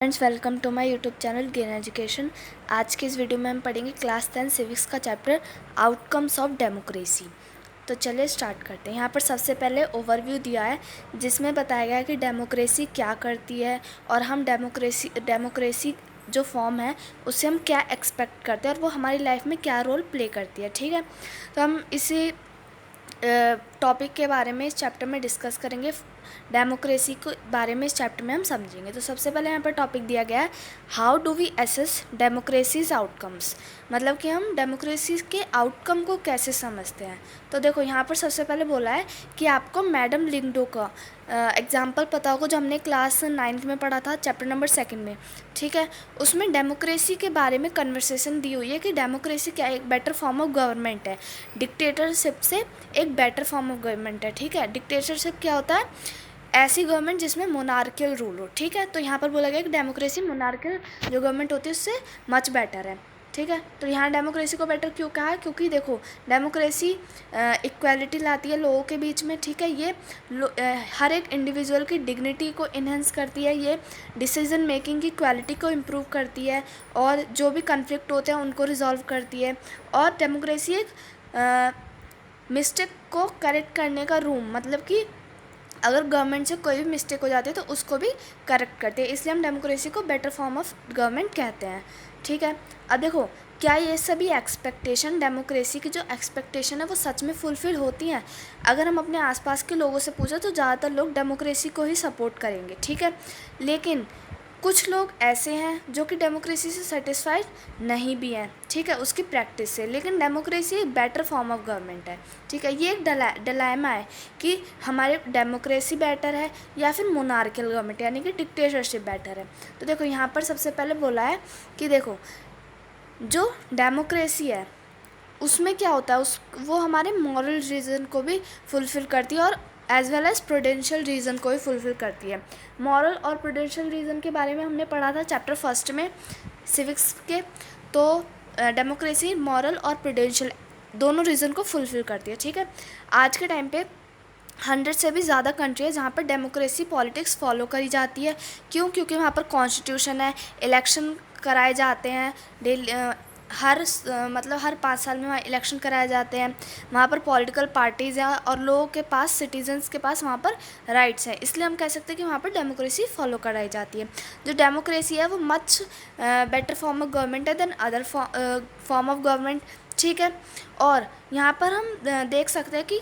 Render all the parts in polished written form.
Friends, welcome to my YouTube channel gain education. आज की इस वीडियो में हम पढ़ेंगे क्लास 10 सिविक्स का चैप्टर आउटकम्स ऑफ डेमोक्रेसी। तो चलिए स्टार्ट करते हैं। यहाँ पर सबसे पहले ओवरव्यू दिया है जिसमें बताया गया है कि डेमोक्रेसी क्या करती है और हम डेमोक्रेसी जो फॉर्म है उससे हम क्या एक्सपेक्ट करते हैं और वो हमारी लाइफ में क्या रोल प्ले करती है। ठीक है, तो हम इसी टॉपिक के बारे में इस चैप्टर में डिस्कस करेंगे। डेमोक्रेसी के बारे में इस चैप्टर में हम समझेंगे। तो सबसे पहले यहाँ पर टॉपिक दिया गया है how do we assess democracies outcomes, मतलब कि हम डेमोक्रेसी के आउटकम को कैसे समझते हैं। तो देखो यहाँ पर सबसे पहले बोला है कि आपको मैडम लिंगडो का एग्जाम्पल पता होगा जो हमने क्लास 9 में पढ़ा था, चैप्टर नंबर 2 में। ठीक है, उसमें डेमोक्रेसी के बारे में कन्वर्सेशन दी हुई है कि डेमोक्रेसी क्या एक बेटर फॉर्म ऑफ गवर्नमेंट है, डिक्टेटरशिप से एक बेटर फॉर्म ऑफ गवर्नमेंट है। ठीक है, डिक्टेटरशिप क्या होता है? ऐसी गवर्नमेंट जिसमें मोनार्कियल रूल हो। ठीक है, तो यहाँ पर बोला गया कि डेमोक्रेसी मोनार्कियल जो गवर्नमेंट होती है उससे मच बेटर है। ठीक है, तो यहाँ डेमोक्रेसी को बेटर क्यों कहा है? क्योंकि देखो डेमोक्रेसी इक्वालिटी लाती है लोगों के बीच में। ठीक है, ये हर एक इंडिविजुअल की डिग्निटी को इन्हेंस करती है, ये डिसीजन मेकिंग की क्वालिटी को इम्प्रूव करती है और जो भी कन्फ्लिक्ट होते हैं उनको रिजॉल्व करती है। और डेमोक्रेसी एक मिस्टेक को करेक्ट करने का रूम, मतलब कि अगर गवर्नमेंट से कोई भी मिस्टेक हो जाती है तो उसको भी करेक्ट करते हैं, इसलिए हम डेमोक्रेसी को बेटर फॉर्म ऑफ गवर्नमेंट कहते हैं। ठीक है, अब देखो क्या ये सभी एक्सपेक्टेशन, डेमोक्रेसी की जो एक्सपेक्टेशन है वो सच में फुलफ़िल होती हैं? अगर हम अपने आसपास के लोगों से पूछें तो ज़्यादातर लोग डेमोक्रेसी को ही सपोर्ट करेंगे। ठीक है, लेकिन कुछ लोग ऐसे हैं जो कि डेमोक्रेसी से सेटिस्फाइड नहीं भी हैं। ठीक है, उसकी प्रैक्टिस से, लेकिन डेमोक्रेसी एक बेटर फॉर्म ऑफ गवर्नमेंट है। ठीक है, ये एक डिलेमा है कि हमारे डेमोक्रेसी बेटर है या फिर मोनार्कियल गवर्नमेंट यानी कि डिक्टेटरशिप बेटर है। तो देखो यहाँ पर सबसे पहले बोला है कि देखो जो डेमोक्रेसी है उसमें क्या होता है, वो हमारे मॉरल रीज़न को भी फुलफ़िल करती है और as well as prudential reason को भी फुलफ़िल करती है। मॉरल और प्रूडेंशियल रीज़न के बारे में हमने पढ़ा था चैप्टर 1 में सिविक्स के। तो डेमोक्रेसी मॉरल और प्रूडेंशियल दोनों रीज़न को फुलफ़िल करती है। ठीक है, आज के टाइम पे 100 से भी ज़्यादा कंट्री है जहाँ पर डेमोक्रेसी पॉलिटिक्स फॉलो करी जाती है। क्यों? क्योंकि वहाँ पर कॉन्स्टिट्यूशन है, इलेक्शन कराए जाते हैं डेली, मतलब हर 5 साल में वहाँ इलेक्शन कराए जाते हैं। वहाँ पर पॉलिटिकल पार्टीज़ हैं और लोगों के पास, सिटीजन्स के पास वहाँ पर राइट्स हैं, इसलिए हम कह सकते हैं कि वहाँ पर डेमोक्रेसी फॉलो कराई जाती है। जो डेमोक्रेसी है वो much better form of government है then other form of government. ठीक है, और यहाँ पर हम देख सकते हैं कि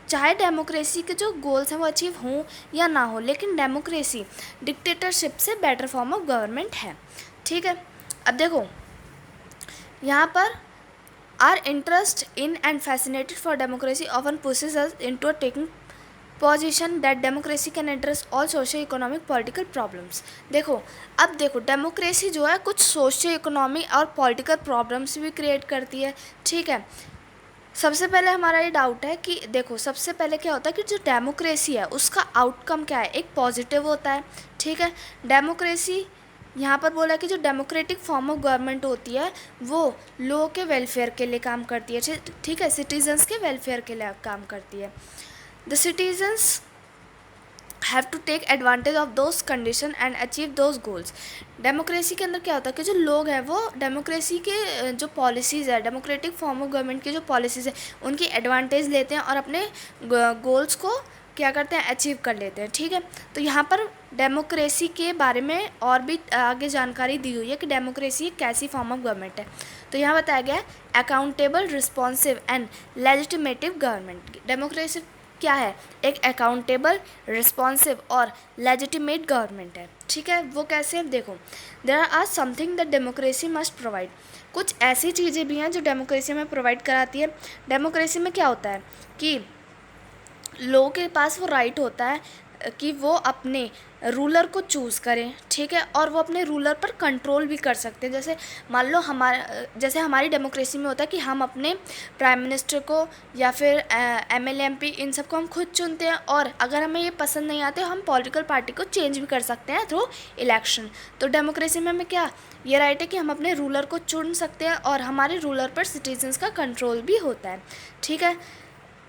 चाहे डेमोक्रेसी के जो गोल्स हैं वो अचीव हों या ना हो, लेकिन डेमोक्रेसी डिक्टेटरशिप से बेटर फॉर्म ऑफ गवर्नमेंट है। ठीक है, अब देखो यहाँ पर are interest in and fascinated for democracy often pushes us into taking position that democracy can address all social economic political problems. देखो अब देखो डेमोक्रेसी जो है कुछ सोशल इकोनॉमिक और पॉलिटिकल प्रॉब्लम्स भी क्रिएट करती है। ठीक है, सबसे पहले हमारा ये डाउट है कि देखो सबसे पहले क्या होता है कि जो डेमोक्रेसी है उसका आउटकम क्या है? एक पॉजिटिव होता है। ठीक है, डेमोक्रेसी यहाँ पर बोला कि जो डेमोक्रेटिक फॉर्म ऑफ गवर्नमेंट होती है वो लोगों के वेलफेयर के लिए काम करती है। ठीक है, सिटीजन्स के वेलफेयर के लिए काम करती है। The citizens have to take advantage of those condition and achieve those goals. Democracy के अंदर क्या होता है कि जो लोग हैं वो डेमोक्रेसी के जो पॉलिसीज़ है, डेमोक्रेटिक फॉर्म ऑफ गवर्नमेंट की जो पॉलिसीज़ है उनकी एडवांटेज लेते हैं और अपने गोल्स को क्या करते हैं? अचीव कर लेते हैं। ठीक है, तो यहाँ पर डेमोक्रेसी के बारे में और भी आगे जानकारी दी हुई है कि डेमोक्रेसी एक कैसी फॉर्म ऑफ गवर्नमेंट है। तो यहाँ बताया गया है accountable, responsive and legitimative government. Democracy क्या है? एक अकाउंटेबल, रिस्पॉन्सिव और लेजिटिमेट गवर्नमेंट है। ठीक है, वो कैसे? देखो there are something that democracy must provide. कुछ ऐसी चीज़ें भी हैं जो डेमोक्रेसी में प्रोवाइड कराती है। डेमोक्रेसी में क्या होता है कि लोगों के पास वो राइट होता है कि वो अपने रूलर को चूज़ करें। ठीक है, और वो अपने रूलर पर कंट्रोल भी कर सकते हैं। जैसे मान लो जैसे हमारी डेमोक्रेसी में होता है कि हम अपने प्राइम मिनिस्टर को या फिर MLA MP इन सबको हम खुद चुनते हैं, और अगर हमें ये पसंद नहीं आते हम पॉलिटिकल पार्टी को चेंज भी कर सकते हैं थ्रू इलेक्शन। तो डेमोक्रेसी में हमें क्या ये राइट है कि हम अपने रूलर को चुन सकते हैं और हमारे रूलर पर सिटीजन्स का कंट्रोल भी होता है। ठीक है,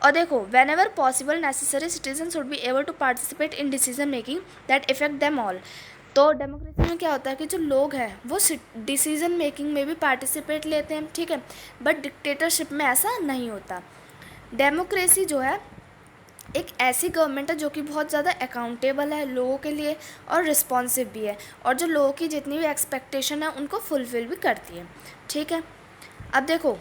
और देखो whenever possible necessary citizen should be able to participate in decision making that affect them all. तो डेमोक्रेसी में क्या होता है कि जो लोग हैं वो डिसीजन मेकिंग में भी पार्टिसिपेट लेते हैं, ठीक है, बट डिक्टेटरशिप में ऐसा नहीं होता। डेमोक्रेसी जो है एक ऐसी गवर्नमेंट है जो कि बहुत ज़्यादा अकाउंटेबल है लोगों के लिए और रिस्पॉन्सिव भी है, और जो लोगों की जितनी भी एक्सपेक्टेशन है उनको फुलफ़िल भी करती है, ठीक है। अब देखो,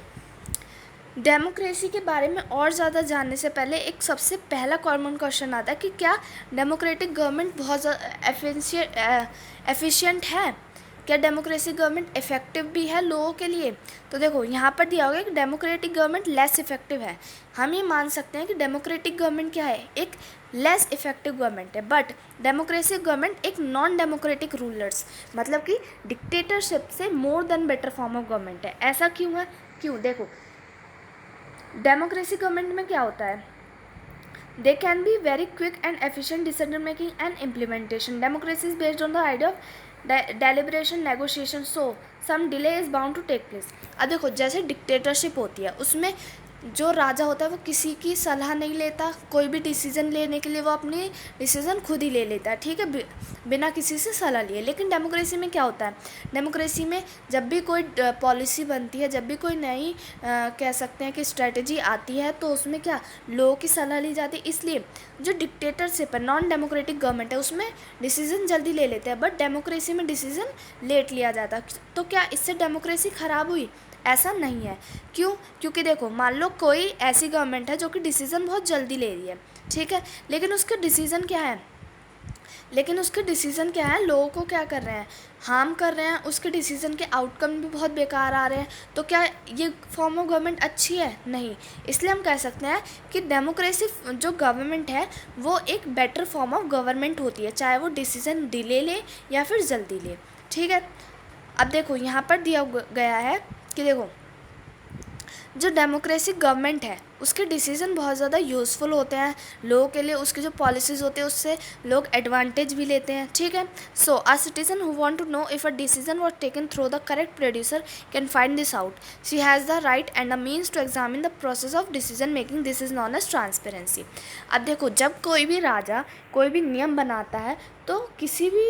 डेमोक्रेसी के बारे में और ज़्यादा जानने से पहले एक सबसे पहला कॉमन क्वेश्चन आता है कि क्या डेमोक्रेटिक गवर्नमेंट बहुत ज़्यादा एफिशिएंट है, क्या डेमोक्रेसी गवर्नमेंट इफ़ेक्टिव भी है लोगों के लिए। तो देखो यहाँ पर दिया होगा कि डेमोक्रेटिक गवर्नमेंट लेस इफ़ेक्टिव है। हम ये मान सकते हैं कि डेमोक्रेटिक गवर्नमेंट क्या है, एक लेस इफ़ेक्टिव गवर्नमेंट है, बट डेमोक्रेसी गवर्नमेंट एक नॉन डेमोक्रेटिक रूलर्स, मतलब कि डिक्टेटरशिप से more than better form of government है। ऐसा क्यों है, क्यों, देखो डेमोक्रेसी गवर्नमेंट में क्या होता है, they can be very quick and efficient decision making and implementation. Democracy is based on the idea of deliberation negotiation, so some delay is bound to take place. अब देखो जैसे डिक्टेटरशिप होती है उसमें जो राजा होता है वो किसी की सलाह नहीं लेता, कोई भी डिसीज़न लेने के लिए वो अपनी डिसीज़न खुद ही ले लेता है, ठीक है, बिना किसी से सलाह लिए। लेकिन डेमोक्रेसी में क्या होता है, डेमोक्रेसी में जब भी कोई पॉलिसी बनती है, जब भी कोई नई कह सकते हैं कि स्ट्रेटजी आती है, तो उसमें क्या लोगों की सलाह ली जाती है। इसलिए जो डिक्टेटरशिप है, नॉन डेमोक्रेटिक गवर्नमेंट है, उसमें डिसीज़न जल्दी ले लेते हैं, बट डेमोक्रेसी में डिसीज़न लेट लिया जाता है। तो क्या इससे डेमोक्रेसी ख़राब हुई, ऐसा नहीं है। क्यों, क्योंकि देखो मान लो कोई ऐसी गवर्नमेंट है जो कि डिसीज़न बहुत जल्दी ले रही है, ठीक है, लेकिन उसके डिसीज़न क्या है, लोगों को क्या कर रहे हैं, हार्म कर रहे हैं, उसके डिसीज़न के आउटकम भी बहुत बेकार आ रहे हैं। तो क्या ये फॉर्म ऑफ गवर्नमेंट अच्छी है, नहीं। इसलिए हम कह सकते हैं कि डेमोक्रेसी जो गवर्नमेंट है वो एक बेटर फॉर्म ऑफ गवर्नमेंट होती है, चाहे वो डिसीज़न डिले ले या फिर जल्दी ले, ठीक है। अब देखो यहाँ पर दिया गया है कि देखो जो डेमोक्रेसी गवर्नमेंट है उसके डिसीज़न बहुत ज़्यादा यूज़फुल होते हैं लोगों के लिए, उसकी जो पॉलिसीज़ होती है उससे लोग एडवांटेज भी लेते हैं, ठीक है। So a citizen who want to know if a decision was taken through the correct producer can find this out, she has the right and the means to examine the process of decision making, this is known as transparency. अब देखो जब कोई भी राजा कोई भी नियम बनाता है तो किसी भी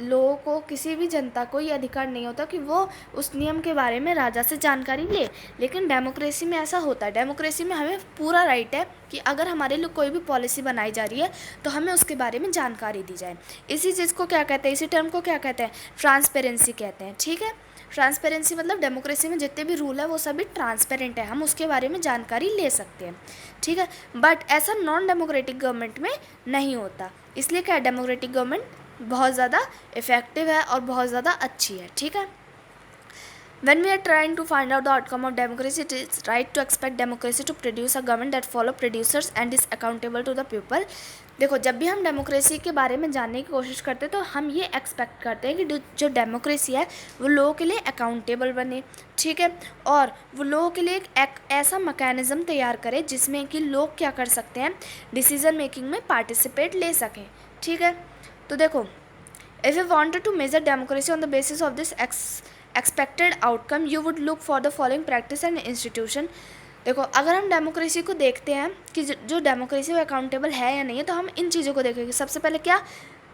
लोगों को, किसी भी जनता को ये अधिकार नहीं होता कि वो उस नियम के बारे में राजा से जानकारी ले। लेकिन डेमोक्रेसी में ऐसा होता है, डेमोक्रेसी में हमें पूरा राइट है कि अगर हमारे लिए कोई भी पॉलिसी बनाई जा रही है तो हमें उसके बारे में जानकारी दी जाए। इसी चीज़ को क्या कहते हैं, इसी टर्म को क्या कहते हैं, ट्रांसपेरेंसी कहते हैं, ठीक है। ट्रांसपेरेंसी मतलब डेमोक्रेसी में जितने भी रूल है वो सभी ट्रांसपेरेंट है, हम उसके बारे में जानकारी ले सकते हैं, ठीक है। बट ऐसा नॉन डेमोक्रेटिक गवर्नमेंट में नहीं होता। इसलिए क्या डेमोक्रेटिक गवर्नमेंट बहुत ज़्यादा इफ़ेक्टिव है और बहुत ज़्यादा अच्छी है, ठीक है। When we are trying to find out the outcome of democracy, it is right to expect democracy to produce a government that follow producers and is accountable to the people. देखो जब भी हम डेमोक्रेसी के बारे में जानने की कोशिश करते हैं तो हम ये एक्सपेक्ट करते हैं कि जो डेमोक्रेसी है वो लोगों के लिए अकाउंटेबल बने, ठीक है, और वो लोगों के लिए एक ऐसा मैकेनिज़्म तैयार करे जिसमें कि लोग क्या कर सकते हैं, डिसीज़न मेकिंग में पार्टिसिपेट ले सकें, ठीक है। तो देखो if you wanted to measure democracy on the basis of this expected outcome you would look for the following practice and institution. देखो अगर हम डेमोक्रेसी को देखते हैं कि जो डेमोक्रेसी वो अकाउंटेबल है या नहीं है, तो हम इन चीज़ों को देखेंगे। सबसे पहले क्या,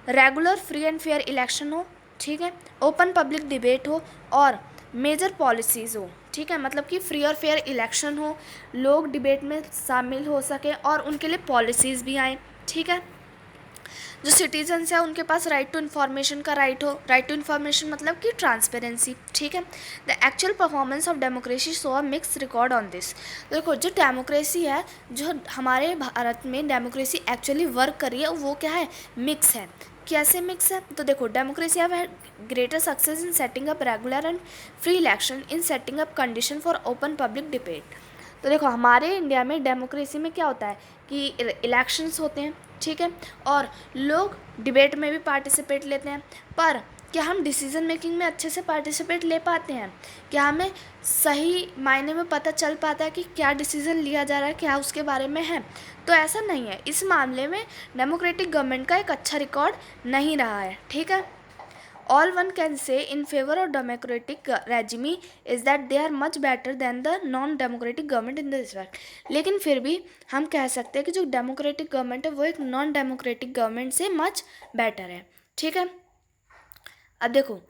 regular free and fair election हो, ठीक है, ओपन पब्लिक डिबेट हो और मेजर पॉलिसीज़ हो, ठीक है, मतलब कि फ्री और फेयर इलेक्शन हो, लोग डिबेट में शामिल हो सकें और उनके लिए पॉलिसीज़ भी आएँ, ठीक है। जो सिटीजन्स हैं उनके पास राइट टू इन्फॉर्मेशन का राइट हो, राइट टू इन्फॉर्मेशन मतलब कि ट्रांसपेरेंसी, ठीक है। The actual performance of democracy show a mix record on this. देखो जो डेमोक्रेसी है, जो हमारे भारत में डेमोक्रेसी एक्चुअली वर्क कर रही है वो क्या है, मिक्स है। कैसे मिक्स है, तो देखो democracy have greater success in setting up regular and free election, in setting up condition for open public debate. तो देखो हमारे इंडिया में डेमोक्रेसी में क्या होता है कि इलेक्शंस होते हैं, ठीक है, और लोग डिबेट में भी पार्टिसिपेट लेते हैं, पर क्या हम डिसीज़न मेकिंग में अच्छे से पार्टिसिपेट ले पाते हैं, क्या हमें सही मायने में पता चल पाता है कि क्या डिसीज़न लिया जा रहा है, क्या उसके बारे में है, तो ऐसा नहीं है। इस मामले में डेमोक्रेटिक गवर्नमेंट का एक अच्छा रिकॉर्ड नहीं रहा है, ठीक है। All one can say in favor of democratic regime is that they are much better than the non-democratic government in this respect. लेकिन फिर भी हम कह सकते हैं कि जो डेमोक्रेटिक गवर्नमेंट है वो एक नॉन डेमोक्रेटिक गवर्नमेंट से मच बेटर है, ठीक है। अब देखो,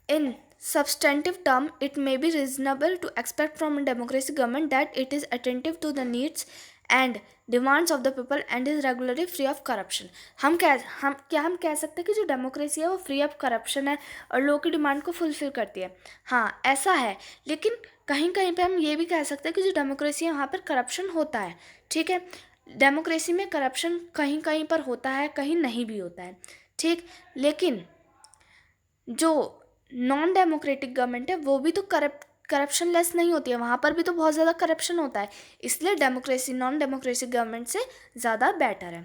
इन substantive term, it may be reasonable to expect from a democracy government that it is attentive to the needs and demands of the people and is regularly free of corruption. हम कह सकते हैं कि जो डेमोक्रेसी है वो free of corruption है और लोगों की डिमांड को फुलफिल करती है. हाँ, ऐसा है, लेकिन कहीं कहीं पे हम ये भी कह सकते हैं कि जो डेमोक्रेसी है वहाँ पर करप्शन होता है. ठीक है, डेमोक्रेसी में करप्शन कहीं कहीं पर होता है, कहीं नहीं भी होता है. ठीक, लेकिन जो नॉन डेमोक्रेटिक गवर्नमेंट है वो भी तो करप्शन लेस नहीं होती है, वहाँ पर भी तो बहुत ज़्यादा करप्शन होता है. इसलिए डेमोक्रेसी नॉन डेमोक्रेटिक गवर्नमेंट से ज़्यादा बेटर है.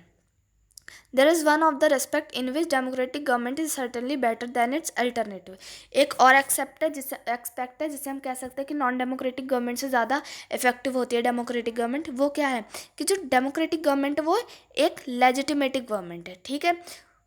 There is one of the respect in which democratic government is certainly better than it's alternative. एक और एक्सेप्ट है जिसे हम कह सकते हैं कि नॉन डेमोक्रेटिक गवर्नमेंट से ज़्यादा इफेक्टिव होती है डेमोक्रेटिक गवर्नमेंट. वो क्या है कि जो डेमोक्रेटिक गवर्नमेंट है वो एक लेजिटिमेटिक गवर्नमेंट है. ठीक है,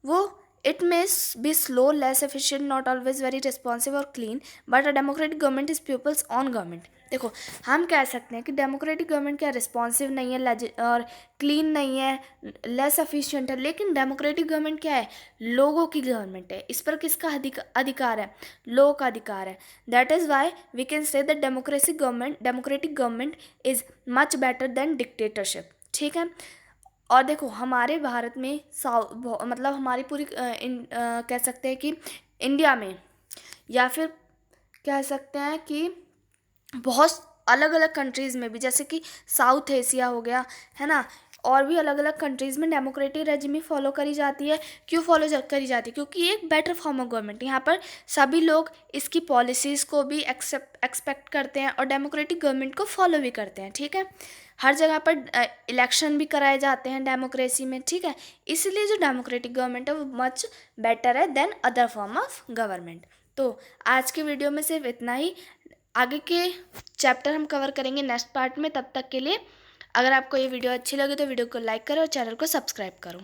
वो it may be slow, less efficient, not always very responsive or clean, but a democratic government is people's own government. देखो, हम कह सकते हैं कि डेमोक्रेटिक गवर्नमेंट क्या रिस्पॉन्सिव नहीं है और क्लीन नहीं है, लेस एफिशिएंट है, लेकिन डेमोक्रेटिक गवर्नमेंट क्या है, लोगों की गवर्नमेंट है. इस पर किसका अधिकार है, लोगों का अधिकार है. That is why we can say that democratic government is much better than dictatorship. ठीक है, और देखो हमारे भारत में मतलब हमारी पूरी कह सकते हैं कि इंडिया में, या फिर कह सकते हैं कि बहुत अलग अलग कंट्रीज़ में भी, जैसे कि साउथ एशिया हो गया है ना, और भी अलग अलग कंट्रीज़ में डेमोक्रेटिक रेजिम फॉलो करी जाती है. क्यों फॉलो करी जाती है? क्योंकि ये एक बेटर फॉर्म ऑफ गवर्नमेंट. यहाँ पर सभी लोग इसकी पॉलिसीज़ को भी एक्सपेक्ट करते हैं और डेमोक्रेटिक गवर्नमेंट को फॉलो भी करते हैं. ठीक है, हर जगह पर इलेक्शन भी कराए जाते हैं डेमोक्रेसी में. ठीक है, इसलिए जो डेमोक्रेटिक गवर्नमेंट है वो मच बेटर है then other form of government. तो आज की वीडियो में सिर्फ इतना ही. आगे के चैप्टर हम कवर करेंगे नेक्स्ट पार्ट में. तब तक के लिए अगर आपको ये वीडियो अच्छी लगे तो वीडियो को लाइक करो और चैनल को सब्सक्राइब करो.